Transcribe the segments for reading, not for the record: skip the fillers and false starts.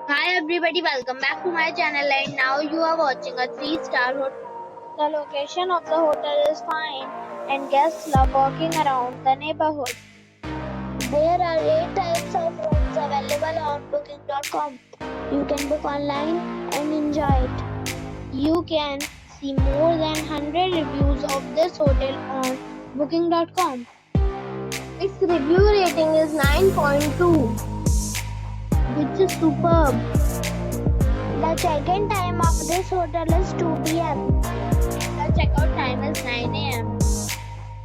Hi everybody, welcome back to my channel and now you are watching a 3-star hotel. The location of the hotel is fine and guests love walking around the neighborhood. There are 8 types of rooms available on booking.com. You can book online and enjoy it. You can see more than 100 reviews of this hotel on booking.com. Its review rating is 9.2, which is superb. The check-in time of this hotel is 2 p.m. The checkout time is 9 a.m.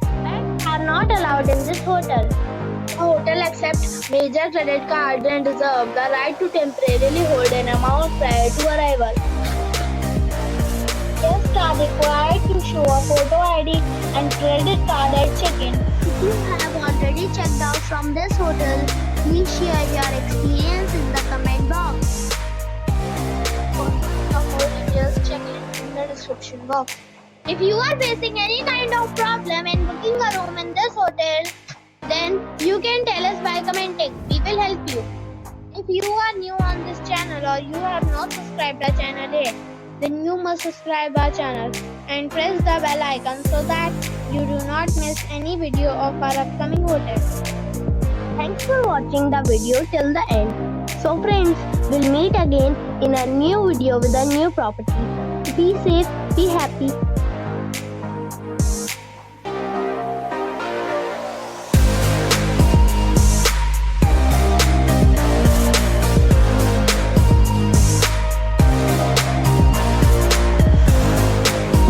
Pets are not allowed in this hotel. The hotel accepts major credit cards and reserves the right to temporarily hold an amount prior to arrival. Guests are required to show a photo ID and credit card at check-in. If you have already checked out from this hotel, please share your experience in the comment box. Just check it in the description box. If you are facing any kind of problem in booking a room in this hotel, then you can tell us by commenting. We will help you. If you are new on this channel or you have not subscribed our channel yet, then you must subscribe our channel and press the bell icon so that you do not miss any video of our upcoming hotel. Thanks for watching the video till the end. So friends, we'll meet again in a new video with a new property. Be safe, be happy.